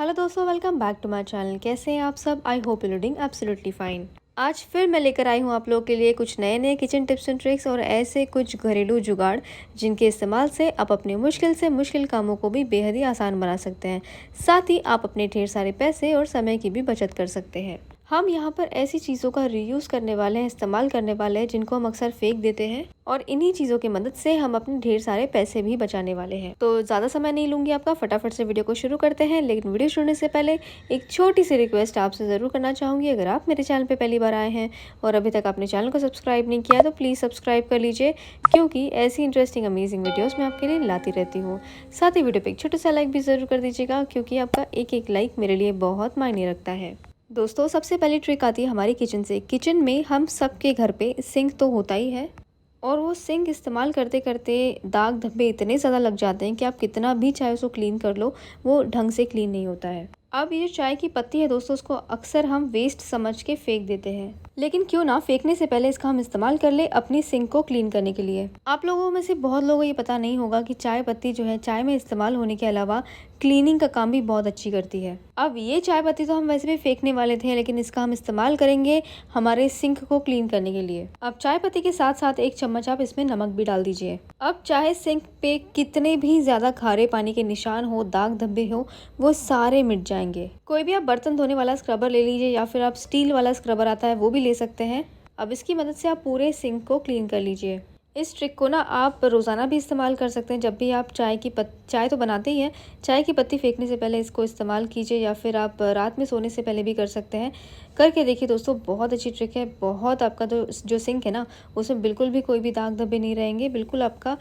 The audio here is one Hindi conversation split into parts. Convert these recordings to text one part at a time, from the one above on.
हेलो दोस्तों, welcome back to my channel. कैसे हैं आप सब? I hope you doing absolutely fine. आज फिर मैं लेकर आई हूँ आप लोगों के लिए कुछ नए नए किचन टिप्स एंड ट्रिक्स और ऐसे कुछ घरेलू जुगाड़ जिनके इस्तेमाल से आप अपने मुश्किल से मुश्किल कामों को भी बेहद ही आसान बना सकते हैं। साथ ही आप अपने ढेर सारे पैसे और समय की भी बचत कर सकते हैं। हम यहाँ पर ऐसी चीज़ों का रीयूज़ करने वाले हैं, इस्तेमाल करने वाले हैं जिनको हम अक्सर फेंक देते हैं, और इन्हीं चीज़ों की मदद से हम अपने ढेर सारे पैसे भी बचाने वाले हैं। तो ज़्यादा समय नहीं लूँगी आपका, फटाफट से वीडियो को शुरू करते हैं। लेकिन वीडियो शुरू से पहले एक छोटी सी रिक्वेस्ट आपसे ज़रूर करना चाहूँगी। अगर आप मेरे चैनल पर पहली बार आए हैं और अभी तक आपने चैनल को सब्सक्राइब नहीं किया तो प्लीज़ सब्सक्राइब कर लीजिए, क्योंकि ऐसी इंटरेस्टिंग अमेजिंग वीडियोज़ मैं आपके लिए लाती रहती हूँ। साथ ही वीडियो पर एक छोटा सा लाइक भी ज़रूर कर दीजिएगा, क्योंकि आपका एक एक लाइक मेरे लिए बहुत मायने रखता है। दोस्तों, सबसे पहली ट्रिक आती है हमारी किचन से। किचन में हम सबके घर पे सिंक तो होता ही है, और वो सिंक इस्तेमाल करते करते दाग धब्बे इतने ज़्यादा लग जाते हैं कि आप कितना भी चाहे उसको क्लीन कर लो, वो ढंग से क्लीन नहीं होता है। अब ये जो चाय की पत्ती है दोस्तों, उसको अक्सर हम वेस्ट समझ के फेंक देते हैं, लेकिन क्यों ना फेंकने से पहले इसका हम इस्तेमाल कर ले अपनी सिंक को क्लीन करने के लिए। आप लोगों में से बहुत लोगों को ये पता नहीं होगा कि चाय पत्ती जो है चाय में इस्तेमाल होने के अलावा क्लीनिंग का काम भी बहुत अच्छी करती है। अब ये चाय पत्ती तो हम वैसे भी फेंकने वाले थे, लेकिन इसका हम इस्तेमाल करेंगे हमारे सिंक को क्लीन करने के लिए। अब चाय पत्ती के साथ साथ एक चम्मच आप इसमें नमक भी डाल दीजिए। अब चाहे सिंक पे कितने भी ज्यादा खारे पानी के निशान हो, दाग धब्बे हो, वो सारे मिट जाएंगे। कोई भी आप बर्तन धोने वाला स्क्रबर ले लीजिए, या फिर आप स्टील वाला स्क्रबर आता है वो भी ले सकते हैं। अब इसकी मदद से आप पूरे सिंक को क्लीन कर लीजिए। इस ट्रिक को ना आप रोज़ाना भी इस्तेमाल कर सकते हैं। जब भी आप चाय तो बनाते ही हैं, चाय की पत्ती फेंकने से पहले इसको इस्तेमाल कीजिए, या फिर आप रात में सोने से पहले भी कर सकते हैं। करके देखिए दोस्तों, बहुत अच्छी ट्रिक है। बहुत आपका जो सिंक है ना, उसमें बिल्कुल भी कोई भी दाग धब्बे नहीं रहेंगे। बिल्कुल आपका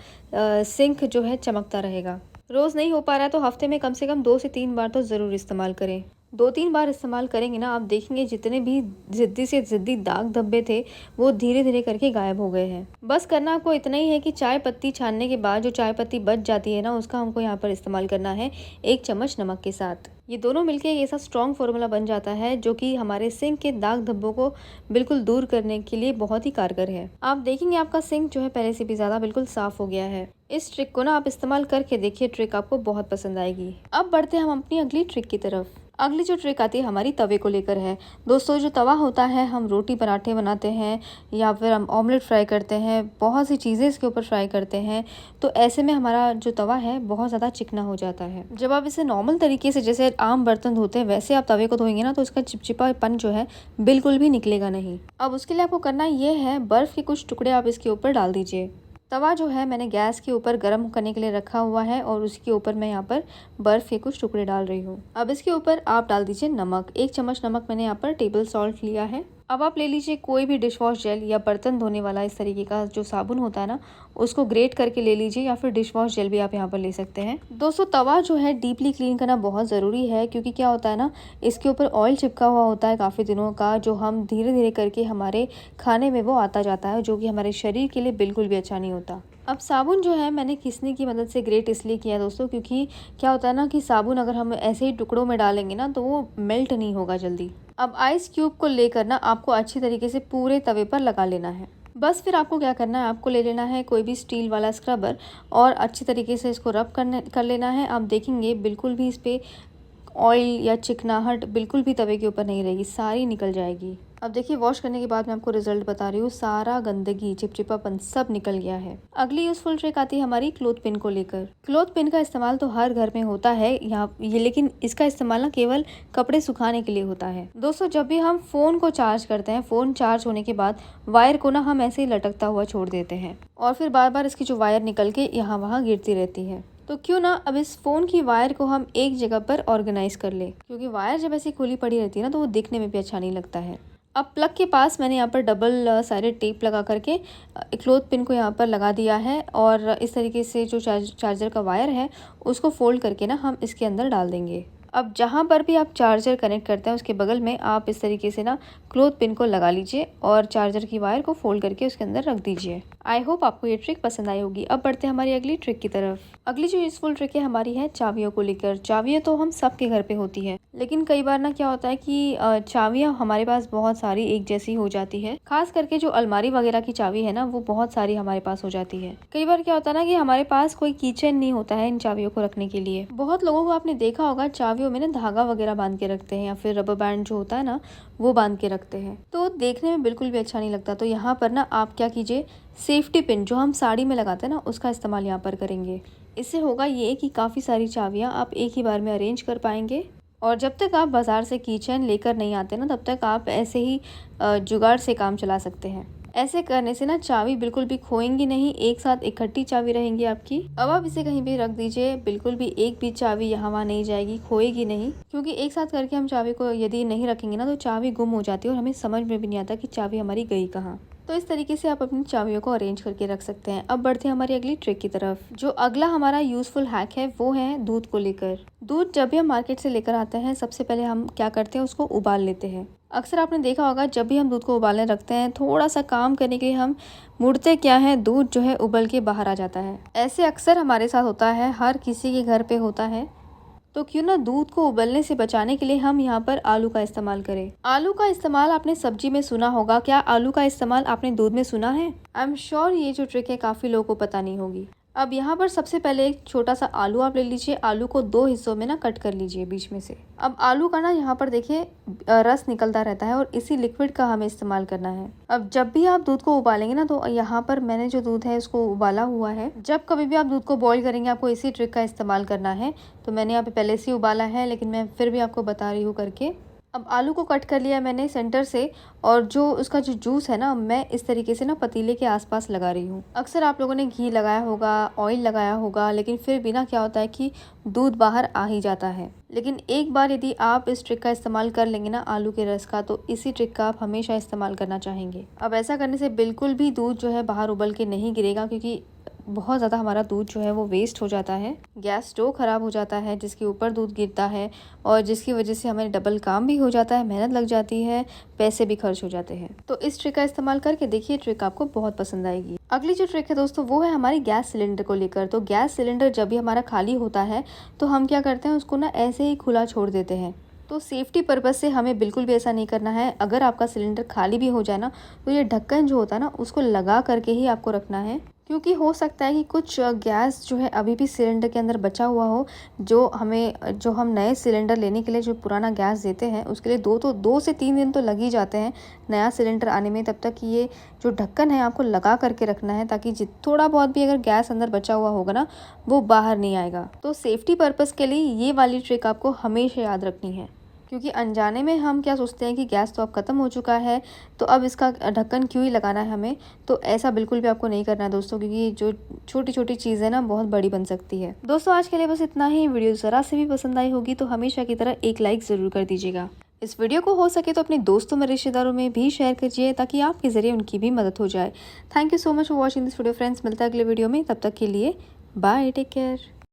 सिंक जो है चमकता रहेगा। रोज़ नहीं हो पा रहा है तो हफ्ते में कम से कम 2 से 3 बार तो ज़रूर इस्तेमाल करें। 2-3 बार इस्तेमाल करेंगे ना, आप देखेंगे जितने भी ज़िद्दी से ज़िद्दी दाग धब्बे थे वो धीरे धीरे करके गायब हो गए हैं। बस करना आपको इतना ही है कि चाय पत्ती छानने के बाद जो चाय पत्ती बच जाती है ना, उसका हमको यहाँ पर इस्तेमाल करना है 1 चम्मच नमक के साथ। ये दोनों मिलके एक ऐसा स्ट्रॉन्ग फार्मूला बन जाता है जो कि हमारे सिंक के दाग धब्बों को बिल्कुल दूर करने के लिए बहुत ही कारगर है। आप देखेंगे आपका सिंक जो है पहले से भी ज़्यादा बिल्कुल साफ हो गया है। इस ट्रिक को ना आप इस्तेमाल करके देखिए, ट्रिक आपको बहुत पसंद आएगी। अब बढ़ते हैं हम अपनी अगली ट्रिक की तरफ। अगली जो ट्रिक आती है हमारी तवे को लेकर है। दोस्तों, जो तवा होता है, हम रोटी पराठे बनाते हैं या फिर हम ऑमलेट फ्राई करते हैं, बहुत सी चीज़ें इसके ऊपर फ्राई करते हैं। तो ऐसे में हमारा जो तवा है बहुत ज़्यादा चिकना हो जाता है। जब आप इसे नॉर्मल तरीके से जैसे आम बर्तन धोते हैं वैसे आप तवे को धोएंगे ना, तो इसका चिपचिपापन जो है बिल्कुल भी निकलेगा नहीं। अब उसके लिए आपको करना ये है, बर्फ़ के कुछ टुकड़े आप इसके ऊपर डाल दीजिए। तवा जो है मैंने गैस के ऊपर गर्म करने के लिए रखा हुआ है, और उसके ऊपर मैं यहाँ पर बर्फ़ के कुछ टुकड़े डाल रही हूँ। अब इसके ऊपर आप डाल दीजिए नमक। 1 चम्मच नमक मैंने यहाँ पर टेबल सॉल्ट लिया है। अब आप ले लीजिए कोई भी डिश वॉश जेल या बर्तन धोने वाला इस तरीके का जो साबुन होता है ना, उसको ग्रेट करके ले लीजिए, या फिर डिश वॉश जेल भी आप यहाँ पर ले सकते हैं। दोस्तों, तवा जो है डीपली क्लीन करना बहुत ज़रूरी है, क्योंकि क्या होता है ना, इसके ऊपर ऑयल चिपका हुआ होता है काफ़ी दिनों का, जो हम धीरे धीरे करके हमारे खाने में वो आता जाता है, जो कि हमारे शरीर के लिए बिल्कुल भी अच्छा नहीं होता। अब साबुन जो है मैंने किसनी की मदद से ग्रेट इसलिए किया दोस्तों, क्योंकि क्या होता है ना कि साबुन अगर हम ऐसे ही टुकड़ों में डालेंगे ना तो वो मेल्ट नहीं होगा जल्दी। अब आइस क्यूब को लेकर ना आपको अच्छी तरीके से पूरे तवे पर लगा लेना है। बस फिर आपको क्या करना है, आपको ले लेना है कोई भी स्टील वाला स्क्रबर, और अच्छी तरीके से इसको रब कर लेना है। आप देखेंगे बिल्कुल भी इस पर ऑयल या चिकनाहट बिल्कुल भी तवे के ऊपर नहीं रहेगी, सारी निकल जाएगी। अब देखिए, वॉश करने के बाद मैं आपको रिजल्ट बता रही हूँ। सारा गंदगी, चिपचिपापन सब निकल गया है। अगली यूजफुल ट्रिक आती है हमारी क्लोथ पिन को लेकर। क्लोथ पिन का इस्तेमाल तो हर घर में होता है लेकिन इसका इस्तेमाल ना केवल कपड़े सुखाने के लिए होता है। दोस्तों, जब भी हम फ़ोन को चार्ज करते हैं, फ़ोन चार्ज होने के बाद वायर को ना हम ऐसे ही लटकता हुआ छोड़ देते हैं, और फिर बार बार इसकी जो वायर निकल के यहाँ वहाँ गिरती रहती है। तो क्यों ना अब इस फ़ोन की वायर को हम एक जगह पर ऑर्गेनाइज कर ले, क्योंकि वायर जब ऐसी खुली पड़ी रहती है ना तो वो दिखने में भी अच्छा नहीं लगता है। अब प्लग के पास मैंने यहाँ पर डबल साइडेड टेप लगा करके क्लोथ पिन को यहाँ पर लगा दिया है, और इस तरीके से जो चार्जर का वायर है उसको फोल्ड करके ना हम इसके अंदर डाल देंगे। अब जहाँ पर भी आप चार्जर कनेक्ट करते हैं उसके बगल में आप इस तरीके से ना क्लोथ पिन को लगा लीजिए, और चार्जर की वायर को फोल्ड करके उसके अंदर रख दीजिए। आई होप आपको ये ट्रिक पसंद आई होगी। अब बढ़ते हैं हमारी अगली ट्रिक की तरफ। अगली जो यूजफुल ट्रिक है हमारी है चाबियों को लेकर। चाबियाँ तो हम सबके घर पे होती है, लेकिन कई बार ना क्या होता है कि चाबियाँ हमारे पास बहुत सारी एक जैसी हो जाती है। खास करके जो अलमारी वगैरह की चाबी है ना, वो बहुत सारी हमारे पास हो जाती है। कई बार क्या होता है ना कि हमारे पास कोई कीचेन नहीं होता है इन चाबियों को रखने के लिए। बहुत लोगों को आपने देखा होगा चाबियाँ चाबियों में ना धागा वगैरह बांध के रखते हैं या फिर रबर बैंड जो होता है ना वो बांध के रखते हैं, तो देखने में बिल्कुल भी अच्छा नहीं लगता। तो यहाँ पर ना आप क्या कीजिए, सेफ्टी पिन जो हम साड़ी में लगाते हैं ना उसका इस्तेमाल यहाँ पर करेंगे। इससे होगा ये कि काफ़ी सारी चाबियाँ आप एक ही बार में अरेंज कर पाएंगे। और जब तक आप बाज़ार से की चेन लेकर नहीं आते ना तब तक आप ऐसे ही जुगाड़ से काम चला सकते हैं। ऐसे करने से ना चाबी बिल्कुल भी खोएंगी नहीं, एक साथ इकट्ठी चाबी रहेंगी आपकी। अब आप इसे कहीं भी रख दीजिए, बिल्कुल भी एक भी चाबी यहाँ वहाँ नहीं जाएगी, खोएगी नहीं, क्योंकि एक साथ करके हम चाबी को यदि नहीं रखेंगे ना तो चाबी गुम हो जाती है और हमें समझ में भी नहीं आता कि चाबी हमारी गई कहाँ। तो इस तरीके से आप अपनी चाबियों को अरेंज करके रख सकते हैं। अब बढ़ते हैं हमारी अगली ट्रिक की तरफ। जो अगला हमारा यूजफुल हैक है वो है दूध को लेकर। दूध जब भी हम मार्केट से लेकर आते हैं सबसे पहले हम क्या करते हैं, उसको उबाल लेते हैं। अक्सर आपने देखा होगा जब भी हम दूध को उबालने रखते हैं, थोड़ा सा काम करने के लिए हम मुड़ते क्या है, दूध जो है उबल के बाहर आ जाता है। ऐसे अक्सर हमारे साथ होता है, हर किसी के घर पे होता है। तो क्यों ना दूध को उबलने से बचाने के लिए हम यहाँ पर आलू का इस्तेमाल करें। आलू का इस्तेमाल आपने सब्जी में सुना होगा, क्या आलू का इस्तेमाल आपने दूध में सुना है? आई एम श्योर ये जो ट्रिक है काफ़ी लोगों को पता नहीं होगी। अब यहाँ पर सबसे पहले एक छोटा सा आलू आप ले लीजिए, आलू को 2 हिस्सों में ना कट कर लीजिए बीच में से। अब आलू का ना यहाँ पर देखिए रस निकलता रहता है और इसी लिक्विड का हमें इस्तेमाल करना है। अब जब भी आप दूध को उबालेंगे ना तो यहाँ पर मैंने जो दूध है उसको उबाला हुआ है। जब कभी भी आप दूध को बॉईल करेंगे आपको इसी ट्रिक का इस्तेमाल करना है। तो मैंने यहाँ पे पहले से ही उबाला है, लेकिन मैं फिर भी आपको बता रही हूँ करके। अब आलू को कट कर लिया मैंने सेंटर से, और जो उसका जो जूस है ना मैं इस तरीके से ना पतीले के आसपास लगा रही हूँ। अक्सर आप लोगों ने घी लगाया होगा, ऑयल लगाया होगा, लेकिन फिर भी ना क्या होता है कि दूध बाहर आ ही जाता है। लेकिन एक बार यदि आप इस ट्रिक का इस्तेमाल कर लेंगे ना आलू के रस का, तो इसी ट्रिक का आप हमेशा इस्तेमाल करना चाहेंगे। अब ऐसा करने से बिल्कुल भी दूध जो है बाहर उबल के नहीं गिरेगा, क्योंकि बहुत ज़्यादा हमारा दूध जो है वो वेस्ट हो जाता है। गैस स्टोव ख़राब हो जाता है जिसके ऊपर दूध गिरता है, और जिसकी वजह से हमें डबल काम भी हो जाता है, मेहनत लग जाती है, पैसे भी खर्च हो जाते हैं। तो इस ट्रिक का इस्तेमाल करके देखिए, ट्रिक आपको बहुत पसंद आएगी। अगली जो ट्रिक है दोस्तों वो है हमारी गैस सिलेंडर को लेकर। तो गैस सिलेंडर जब भी हमारा खाली होता है तो हम क्या करते हैं, उसको ना ऐसे ही खुला छोड़ देते हैं। तो सेफ्टी पर्पज़ से हमें बिल्कुल भी ऐसा नहीं करना है। अगर आपका सिलेंडर खाली भी हो जाए ना तो ये ढक्कन जो होता है ना उसको लगा करके ही आपको रखना है, क्योंकि हो सकता है कि कुछ गैस जो है अभी भी सिलेंडर के अंदर बचा हुआ हो, जो हम नए सिलेंडर लेने के लिए जो पुराना गैस देते हैं उसके लिए 2 से 3 दिन तो लग ही जाते हैं नया सिलेंडर आने में। तब तक ये जो ढक्कन है आपको लगा करके रखना है, ताकि थोड़ा बहुत भी अगर गैस अंदर बचा हुआ होगा ना वो बाहर नहीं आएगा। तो सेफ्टी पर्पज़ के लिए ये वाली ट्रिक आपको हमेशा याद रखनी है, क्योंकि अनजाने में हम क्या सोचते हैं कि गैस तो अब ख़त्म हो चुका है तो अब इसका ढक्कन क्यों ही लगाना है हमें। तो ऐसा बिल्कुल भी आपको नहीं करना है दोस्तों, क्योंकि जो छोटी छोटी चीज़ें ना बहुत बड़ी बन सकती है। दोस्तों आज के लिए बस इतना ही। वीडियो ज़रा से भी पसंद आई होगी तो हमेशा की तरह एक लाइक ज़रूर कर दीजिएगा। इस वीडियो को हो सके तो अपने दोस्तों में, रिश्तेदारों में भी शेयर कीजिए, ताकि आपके ज़रिए उनकी भी मदद हो जाए। Thank you so much for watching this video friends. मिलता है अगले वीडियो में, तब तक के लिए बाय, टेक केयर।